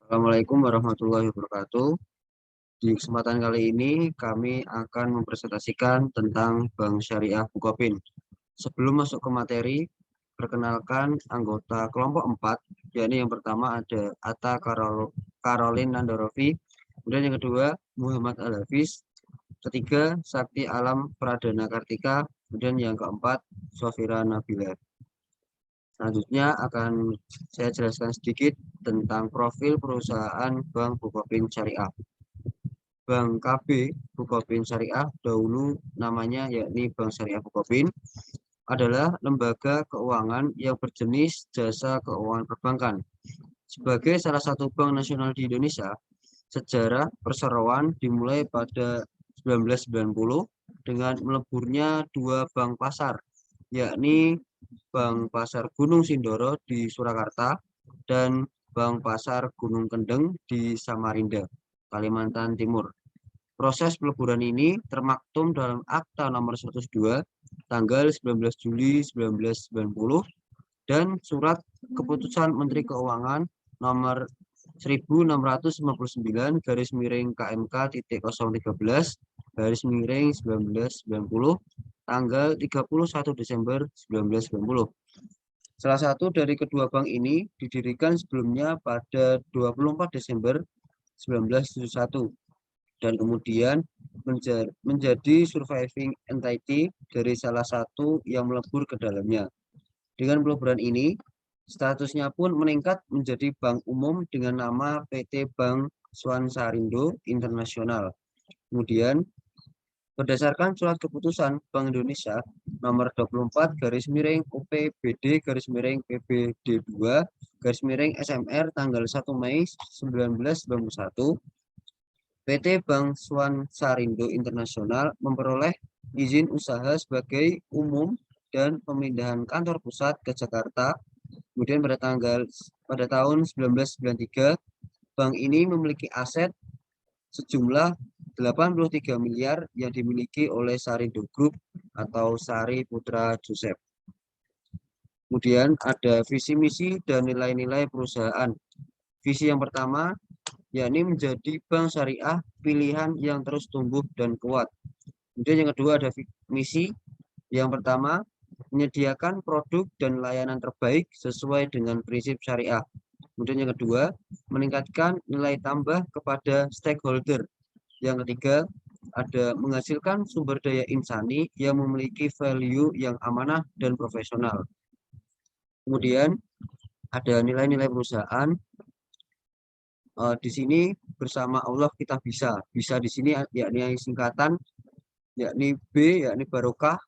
Assalamualaikum warahmatullahi wabarakatuh. Di kesempatan kali ini kami akan mempresentasikan tentang Bank Syariah Bukopin. Sebelum masuk ke materi, perkenalkan anggota kelompok 4, yakni yang pertama ada Atta Karolin Nandorovi, kemudian yang kedua Muhammad Al-Hafiz, ketiga Sakti Alam Pradana Kartika, kemudian yang keempat Sofira Nabila. Selanjutnya akan saya jelaskan sedikit tentang profil perusahaan Bank Bukopin Syariah. Bank KB Bukopin Syariah, dahulu namanya yakni Bank Syariah Bukopin, adalah lembaga keuangan yang berjenis jasa keuangan perbankan. Sebagai salah satu bank nasional di Indonesia, sejarah perseroan dimulai pada 1990 dengan meleburnya dua bank pasar, yakni Bank Pasar Gunung Sindoro di Surakarta dan Bank Pasar Gunung Kendeng di Samarinda, Kalimantan Timur. Proses peleburan ini termaktum dalam Akta Nomor 102 tanggal 19 Juli 1990 dan Surat Keputusan Menteri Keuangan Nomor 1659 garis miring KMK titik 013 garis miring 1990 tanggal 31 Desember 1990. Salah satu dari kedua bank ini didirikan sebelumnya pada 24 Desember 1971 dan kemudian menjadi surviving entity dari salah satu yang melebur ke dalamnya. Dengan peleburan ini, statusnya pun meningkat menjadi bank umum dengan nama PT Bank Swansarindo Internasional. Kemudian, berdasarkan surat keputusan Bank Indonesia nomor 24 garis miring UPBD garis miring PBD 2 garis miring SMR tanggal 1 Mei 1991, PT Bank Swansarindo Internasional memperoleh izin usaha sebagai umum dan pemindahan kantor pusat ke Jakarta. Kemudian pada tahun 1993, bank ini memiliki aset sejumlah 83 miliar yang dimiliki oleh Sarindo Group atau Sari Putra Joseph. Kemudian ada visi misi dan nilai-nilai perusahaan. Visi yang pertama yakni menjadi bank syariah pilihan yang terus tumbuh dan kuat. Kemudian yang kedua ada misi. Yang pertama, menyediakan produk dan layanan terbaik sesuai dengan prinsip syariah. Kemudian yang kedua, meningkatkan nilai tambah kepada stakeholder. Yang ketiga, ada menghasilkan sumber daya insani yang memiliki value yang amanah dan profesional. Kemudian ada nilai-nilai perusahaan. Di sini bersama Allah kita bisa. Bisa di sini yakni singkatan, yakni B, yakni barokah.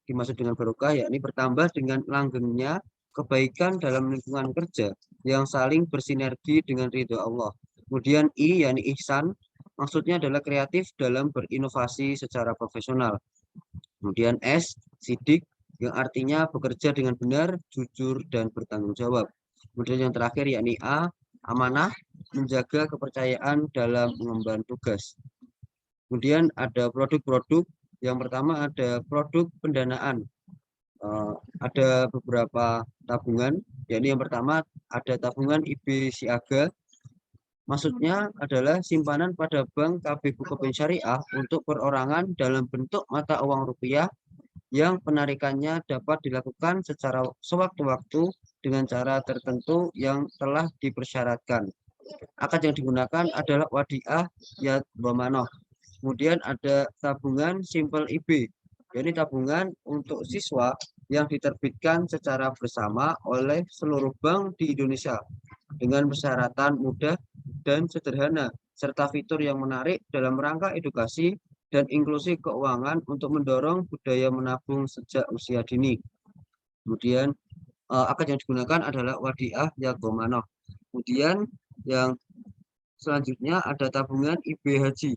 Dimaksud dengan barokah yakni bertambah dengan langgengnya kebaikan dalam lingkungan kerja yang saling bersinergi dengan ridho Allah. Kemudian I, yakni ihsan, maksudnya adalah kreatif dalam berinovasi secara profesional. Kemudian S, sidik, yang artinya bekerja dengan benar, jujur, dan bertanggung jawab. Kemudian yang terakhir yakni A, amanah, menjaga kepercayaan dalam mengemban tugas. Kemudian ada produk-produk. Yang pertama ada produk pendanaan. Ada beberapa tabungan. Yakni yang pertama ada tabungan IB Siaga. Maksudnya adalah simpanan pada Bank KB Bukopin Syariah untuk perorangan dalam bentuk mata uang rupiah yang penarikannya dapat dilakukan secara sewaktu-waktu dengan cara tertentu yang telah dipersyaratkan. Akad yang digunakan adalah wadiah yad dhamanoh. Kemudian ada tabungan Simple IB, yaitu tabungan untuk siswa yang diterbitkan secara bersama oleh seluruh bank di Indonesia dengan persyaratan mudah dan sederhana serta fitur yang menarik dalam rangka edukasi dan inklusi keuangan untuk mendorong budaya menabung sejak usia dini. Kemudian akad yang digunakan adalah wadiah yad dhamanoh. Kemudian yang selanjutnya ada tabungan IB Haji.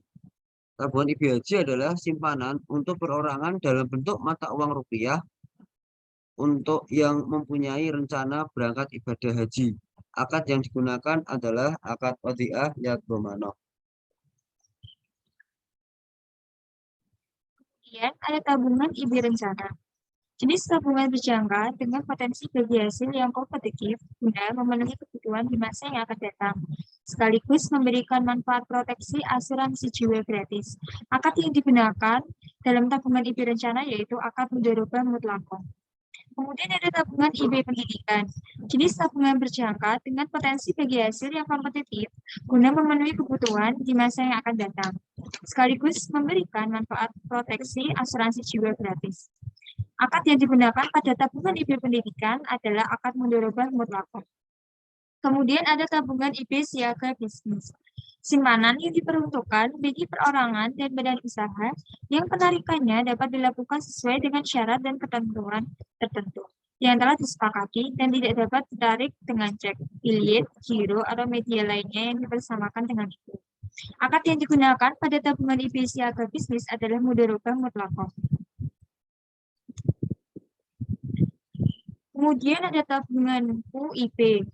Tabungan IB Haji adalah simpanan untuk perorangan dalam bentuk mata uang rupiah untuk yang mempunyai rencana berangkat ibadah haji. Akad yang digunakan adalah akad wadiah yad dhamanoh. Kemudian ada tabungan IB rencana. Jenis tabungan berjangka dengan potensi gaji hasil yang kompetitif guna memenuhi kebutuhan di masa yang akan datang. sekaligus memberikan manfaat proteksi asuransi jiwa gratis. Akad yang digunakan dalam tabungan IB rencana yaitu akad mudharabah mutlaqah. Kemudian ada tabungan IB pendidikan. Jenis tabungan berjangka dengan potensi bagi hasil yang kompetitif guna memenuhi kebutuhan di masa yang akan datang, sekaligus memberikan manfaat proteksi asuransi jiwa gratis. Akad yang digunakan pada tabungan IB pendidikan adalah akad mudharabah mutlaqah. Kemudian ada tabungan IB siaga bisnis. Simpanan yang diperuntukkan bagi perorangan dan badan usaha yang penarikannya dapat dilakukan sesuai dengan syarat dan ketentuan tertentu yang telah disepakati dan tidak dapat ditarik dengan cek, bilet, giro, atau media lainnya yang dipersamakan dengan itu. Akad yang digunakan pada tabungan IB siaga bisnis adalah mudharabah mutlaqah. Kemudian ada tabungan UIP.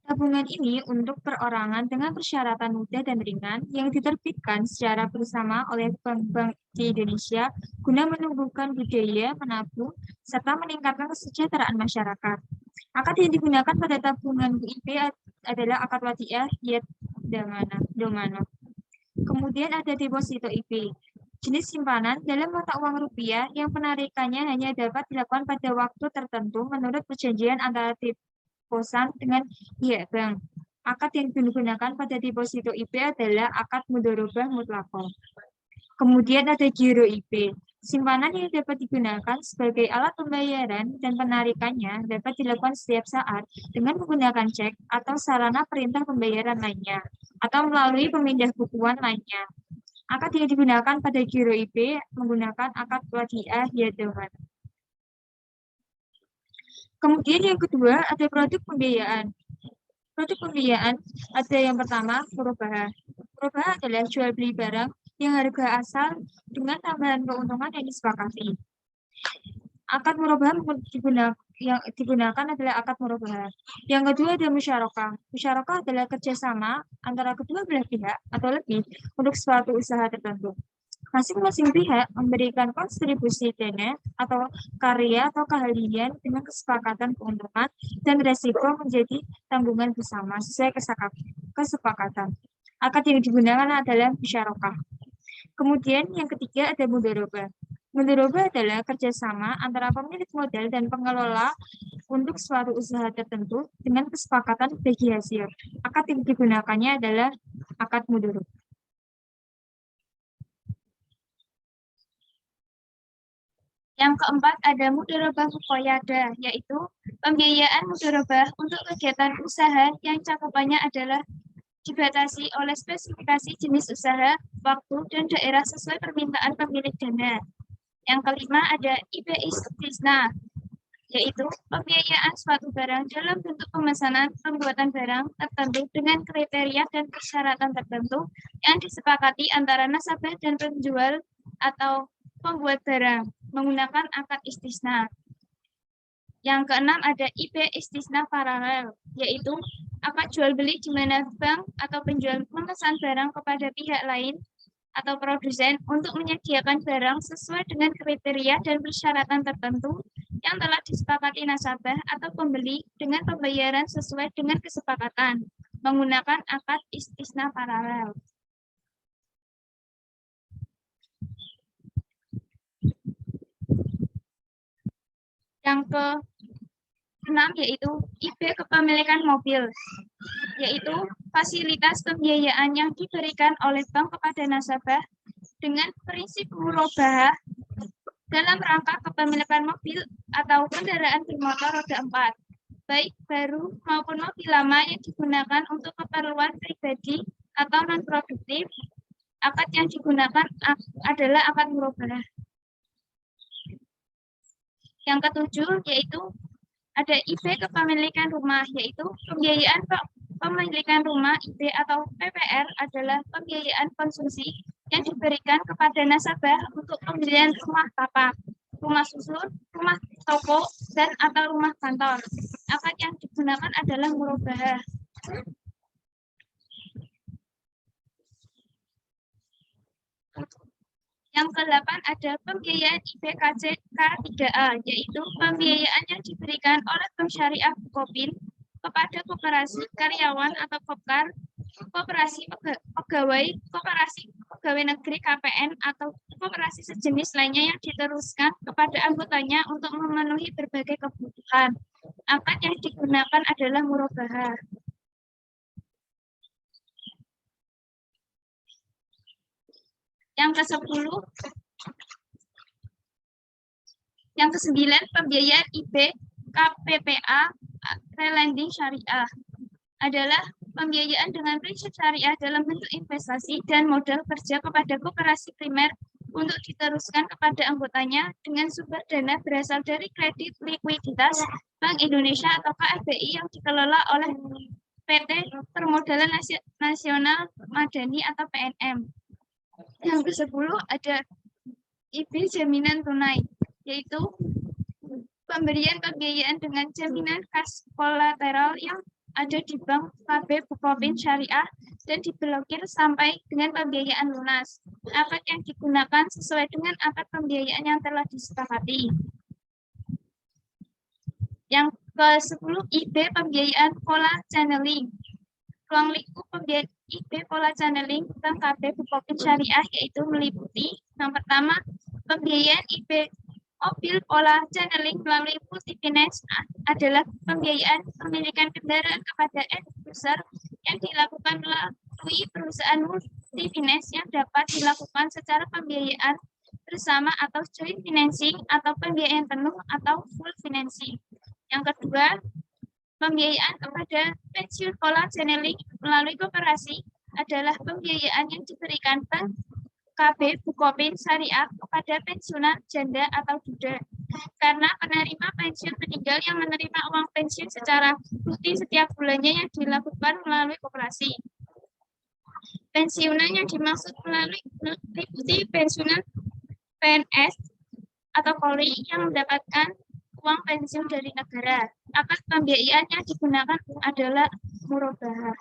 Tabungan ini untuk perorangan dengan persyaratan mudah dan ringan yang diterbitkan secara bersama oleh Bank di Indonesia guna menumbuhkan budaya menabung serta meningkatkan kesejahteraan masyarakat. Akad yang digunakan pada tabungan UIP adalah akad wadiah yat domano. Kemudian ada deposito IB. Jenis simpanan dalam mata uang rupiah yang penarikannya hanya dapat dilakukan pada waktu tertentu menurut perjanjian antara deposan dengan pihak bank. Akad yang digunakan pada deposito IB adalah akad mudharabah mutlaqah. Kemudian ada giro IB. Simpanan yang dapat digunakan sebagai alat pembayaran dan penarikannya dapat dilakukan setiap saat dengan menggunakan cek atau sarana perintah pembayaran lainnya, atau melalui pemindah bukuan lainnya. Akad yang digunakan pada giro IB menggunakan akad wadiah yadoman. Kemudian yang kedua ada produk pembiayaan. Produk pembiayaan ada yang pertama murabahah. Murabahah adalah jual beli barang yang harga asal dengan tambahan keuntungan yang disepakati. Akad murabahah yang digunakan adalah akad murabahah. Yang kedua ada musyarakah. Musyarakah adalah kerjasama antara kedua belah pihak atau lebih untuk suatu usaha tertentu. Masing-masing pihak memberikan kontribusi dana atau karya atau keahlian dengan kesepakatan keuntungan dan resiko menjadi tanggungan bersama sesuai kesepakatan. Akad yang digunakan adalah musyarakah. Kemudian yang ketiga ada mudharabah. Mudharabah adalah kerjasama antara pemilik modal dan pengelola untuk suatu usaha tertentu dengan kesepakatan bagi hasil. Akad yang digunakannya adalah akad mudharabah. Yang keempat ada mudharabah muqayyadah, yaitu pembiayaan mudharabah untuk kegiatan usaha yang cakupannya adalah dibatasi oleh spesifikasi jenis usaha, waktu, dan daerah sesuai permintaan pemilik dana. Yang kelima ada IB istisna, yaitu pembiayaan suatu barang dalam bentuk pemesanan pembuatan barang tertentu dengan kriteria dan persyaratan tertentu yang disepakati antara nasabah dan penjual atau pembuat barang menggunakan akad istisna. Yang keenam ada IB istisna paralel, yaitu akad jual beli di mana bank atau penjual memesan barang kepada pihak lain atau produsen untuk menyediakan barang sesuai dengan kriteria dan persyaratan tertentu yang telah disepakati nasabah atau pembeli dengan pembayaran sesuai dengan kesepakatan menggunakan akad istisna paralel. Yang ke-6 yaitu IB kepemilikan mobil, yaitu fasilitas pembiayaan yang diberikan oleh bank kepada nasabah dengan prinsip murabahah dalam rangka kepemilikan mobil atau kendaraan bermotor roda 4, baik baru maupun mobil lama yang digunakan untuk keperluan pribadi atau non-produktif. Akad yang digunakan adalah akad murabahah. Yang ketujuh yaitu ada IB kepemilikan rumah, yaitu pembiayaan pemilikan rumah IB atau PPR adalah pembiayaan konsumsi yang diberikan kepada nasabah untuk pembelian rumah tapak, rumah susun, rumah toko, dan atau rumah kantor. Akad yang digunakan adalah murabahah. Yang ke-8 ada pembiayaan IB KCK 3A, yaitu pembiayaan yang diberikan oleh Bank Syariah Bukopin kepada koperasi karyawan atau kopkar, koperasi pegawai, koperasi pegawai negeri KPN atau koperasi sejenis lainnya yang diteruskan kepada anggotanya untuk memenuhi berbagai kebutuhan. Akad yang digunakan adalah murabahah. Yang ke-10, yang ke-9, pembiayaan IB KPPA relending syariah adalah pembiayaan dengan prinsip syariah dalam bentuk investasi dan modal kerja kepada koperasi primer untuk diteruskan kepada anggotanya dengan sumber dana berasal dari kredit likuiditas Bank Indonesia atau KFBI yang dikelola oleh PT Permodalan Nasional Madani atau PNM. Yang ke-10 ada IB jaminan tunai, yaitu pemberian pembiayaan dengan jaminan kas kolateral yang ada di bank KB Bukopin Syariah dan diblokir sampai dengan pembiayaan lunas. Akad yang digunakan sesuai dengan akad pembiayaan yang telah disepakati. Yang ke-10 IB pembiayaan pola channeling. Ruang lingkup pembiayaan IB pola channeling Bank KB Bukopin Syariah yaitu meliputi yang pertama pembiayaan IB mobil pola channeling melalui multi finance adalah pembiayaan pemilikan kendaraan kepada end user yang dilakukan melalui perusahaan multi finance yang dapat dilakukan secara pembiayaan bersama atau joint financing atau pembiayaan penuh atau full financing. Yang kedua, pembiayaan kepada pensiun pola channeling melalui koperasi adalah pembiayaan yang diberikan Bank KB Bukopin Syariah kepada pensiunan janda atau duda. Karena penerima pensiun meninggal yang menerima uang pensiun secara rutin setiap bulannya yang dilakukan melalui koperasi. Pensiunan yang dimaksud meliputi pensiunan PNS atau Polri yang mendapatkan uang pensiun dari negara. Akad pembiayaan yang digunakan adalah murabahah.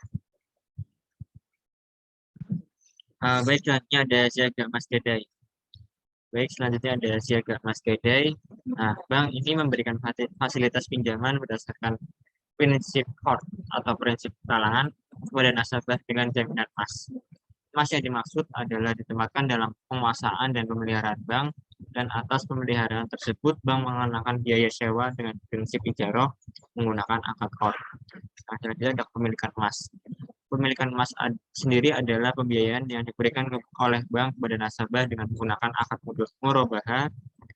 Baik, selanjutnya ada siaga Mas Gedai. Baik, selanjutnya ada siaga Mas Gedai. Nah, bank ini memberikan fasilitas pinjaman berdasarkan prinsip core atau prinsip talangan kepada nasabah dengan jaminan emas. Emas yang dimaksud adalah ditempatkan dalam penguasaan dan pemeliharaan bank, dan atas pemeliharaan tersebut bank mengenakan biaya sewa dengan prinsip ijaroh menggunakan akad core. Nah, selanjutnya ada pemilikan emas. Pemilikan emas sendiri adalah pembiayaan yang diberikan oleh bank kepada nasabah dengan menggunakan akad murabahah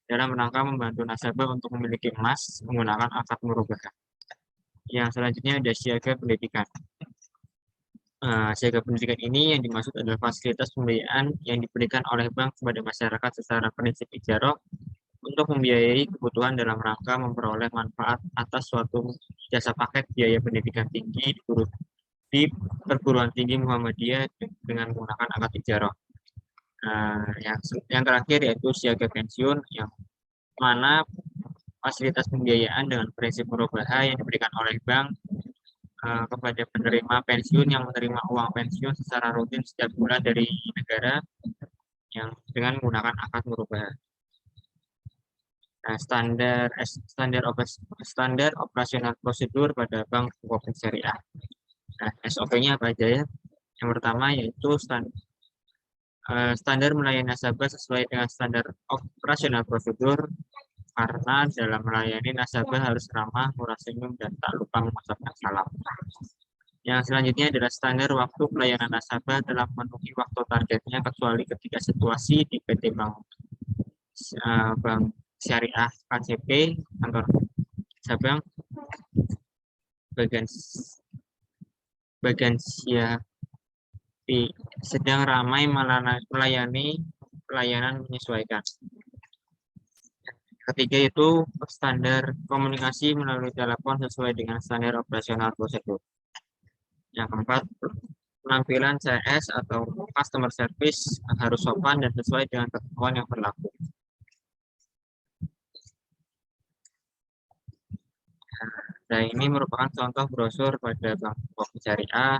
dalam rangka membantu nasabah untuk memiliki emas menggunakan akad murabahah. Yang selanjutnya ada siaga pendidikan. Siaga pendidikan ini yang dimaksud adalah fasilitas pembiayaan yang diberikan oleh bank kepada masyarakat secara prinsip ijaroh untuk membiayai kebutuhan dalam rangka memperoleh manfaat atas suatu jasa paket biaya pendidikan tinggi di perguruan tinggi Muhammadiyah dengan menggunakan akad ijaroh. Yang terakhir yaitu siaga pensiun, yang mana fasilitas pembiayaan dengan prinsip murabahah yang diberikan oleh bank kepada penerima pensiun yang menerima uang pensiun secara rutin setiap bulan dari negara yang dengan menggunakan akad murabahah. Nah, standar operasional prosedur pada Bank Bukopin Syariah. Nah, SOP-nya apa aja ya? Yang pertama yaitu standar melayani nasabah sesuai dengan standar operasional prosedur, karena dalam melayani nasabah harus ramah, murah senyum, dan tak lupa mengucapkan salam. Yang selanjutnya adalah standar waktu pelayanan nasabah dalam memenuhi waktu targetnya kecuali ketika situasi di PT Bank Syariah KCP kantor Sabang bagian Siapi sedang ramai melayani pelayanan menyesuaikan. Ketiga itu standar komunikasi melalui telepon sesuai dengan standar operasional prosedur. Yang keempat, penampilan CS atau customer service harus sopan dan sesuai dengan ketentuan yang berlaku. Nah, ini merupakan contoh brosur pada Bank Bukopin Syariah.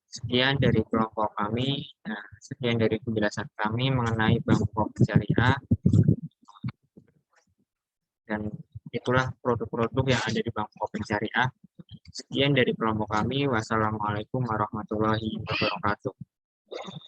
Sekian dari kelompok kami. Nah, sekian dari penjelasan kami mengenai Bank Bukopin Syariah. Dan itulah produk-produk yang ada di Bank Bukopin Syariah. Sekian dari kelompok kami. Wassalamualaikum warahmatullahi wabarakatuh.